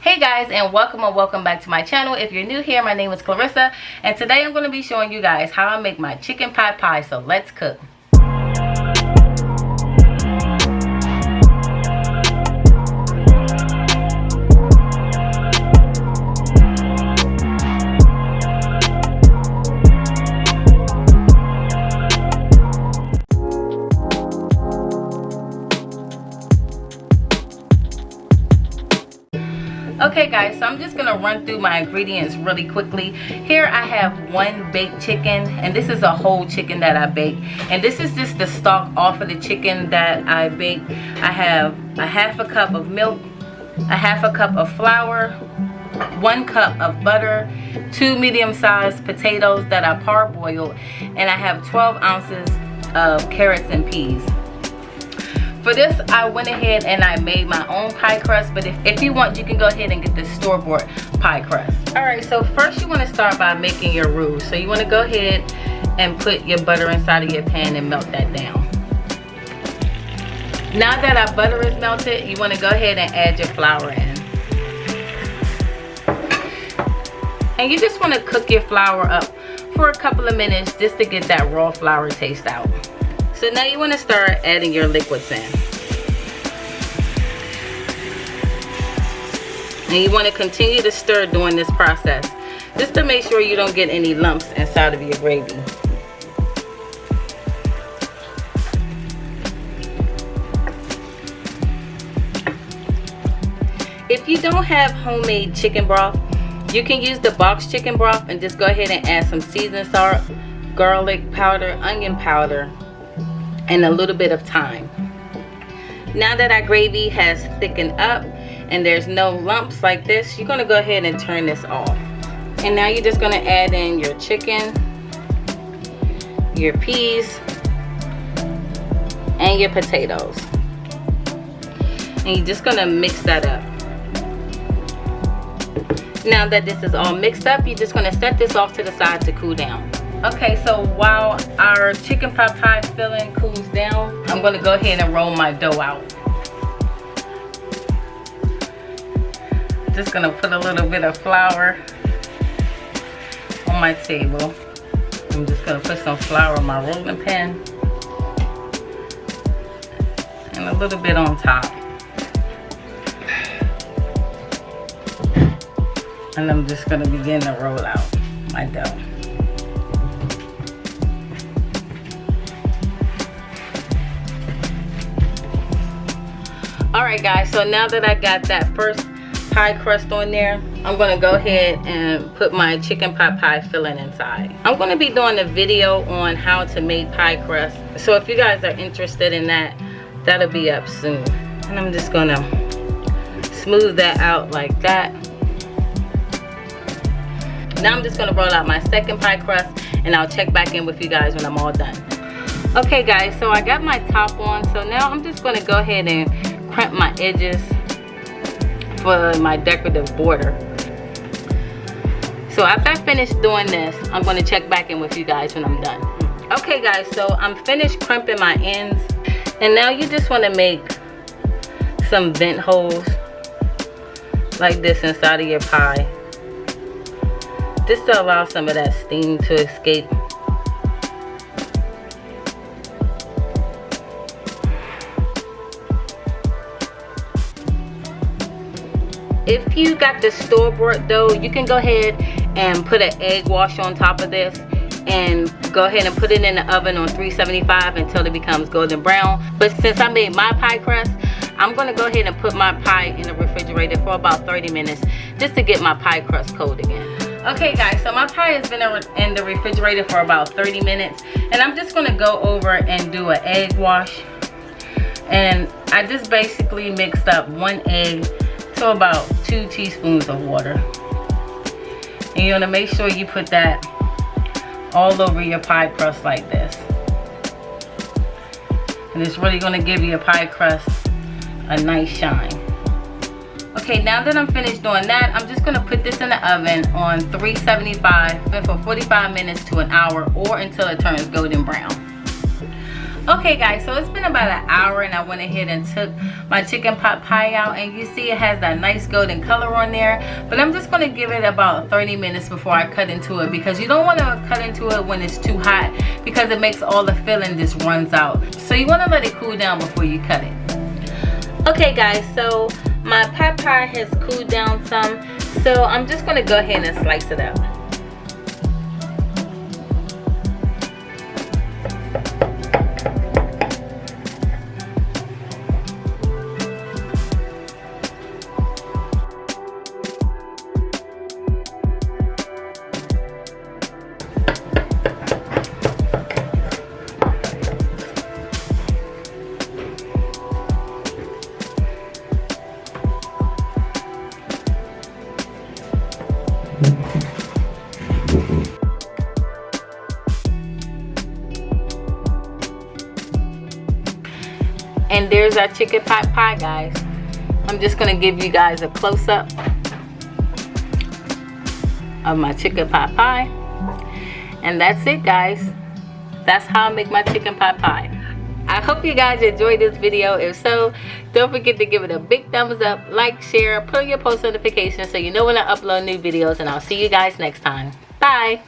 Hey guys, and welcome back to my channel. If you're new here, my name is Clarissa, and today I'm going to be showing you guys how I make my chicken pot pie. So let's cook. Okay guys, so I'm just gonna run through my ingredients really quickly. Here I have one baked chicken, and this is a whole chicken that I baked, and this is just the stock off of the chicken that I baked. I have a half a cup of milk, a half a cup of flour, 1 cup of butter, 2 medium-sized potatoes that I parboiled, and I have 12 ounces of carrots and peas. For this, I went ahead and I made my own pie crust, but if you want, you can go ahead and get the store-bought pie crust. Alright, so first you want to start by making your roux. So you want to go ahead and put your butter inside of your pan and melt that down. Now that our butter is melted, you want to go ahead and add your flour in. And you just want to cook your flour up for a couple of minutes just to get that raw flour taste out. So now you want to start adding your liquids in. And you want to continue to stir during this process, just to make sure you don't get any lumps inside of your gravy. If you don't have homemade chicken broth, you can use the box chicken broth and just go ahead and add some seasoned salt, garlic powder, onion powder, and a little bit of thyme. Now that our gravy has thickened up and there's no lumps like this, you're going to go ahead and turn this off. And now you're just going to add in your chicken, your peas, and your potatoes. And you're just going to mix that up. Now that this is all mixed up, you're just going to set this off to the side to cool down. Okay, so while our chicken pot pie filling cools down, I'm going to go ahead and roll my dough out. Just going to put a little bit of flour on my table. I'm just going to put some flour on my rolling pin and a little bit on top. And I'm just going to begin to roll out my dough. Alright guys, so now that I got that first pie crust on there, I'm going to go ahead and put my chicken pot pie filling inside. I'm going to be doing a video on how to make pie crust, so if you guys are interested in that, that'll be up soon. And I'm just going to smooth that out like that. Now I'm just going to roll out my second pie crust, and I'll check back in with you guys when I'm all done. Okay guys, so I got my top on, so now I'm just going to go ahead and crimp my edges for my decorative border. So after I finish doing this, I'm going to check back in with you guys when I'm done. Okay guys, so I'm finished crimping my ends, and now you just want to make some vent holes like this inside of your pie, just to allow some of that steam to escape. If you got the store-bought dough, you can go ahead and put an egg wash on top of this and go ahead and put it in the oven on 375 until it becomes golden brown. But since I made my pie crust, I'm going to go ahead and put my pie in the refrigerator for about 30 minutes just to get my pie crust cold again. Okay guys, so my pie has been in the refrigerator for about 30 minutes, and I'm just going to go over and do an egg wash. And I just basically mixed up 1 egg to about 2 teaspoons of water. And you want to make sure you put that all over your pie crust like this. And it's really going to give your pie crust a nice shine. Okay, now that I'm finished doing that, I'm just going to put this in the oven on 375 for 45 minutes to an hour, or until it turns golden brown. Okay guys, so it's been about an hour and I went ahead and took my chicken pot pie out, and you see it has that nice golden color on there. But I'm just going to give it about 30 minutes before I cut into it, because you don't want to cut into it when it's too hot, because it makes all the filling just runs out. So you want to let it cool down before you cut it. Okay guys, so my pot pie has cooled down some, so I'm just going to go ahead and slice it up. And there's our chicken pot pie, guys. I'm just gonna give you guys a close-up of my chicken pot pie. And that's it, guys. That's how I make my chicken pot pie. I hope you guys enjoyed this video. If so, don't forget to give it a big thumbs up, like, share, put on your post notifications so you know when I upload new videos, and I'll see you guys next time. Bye.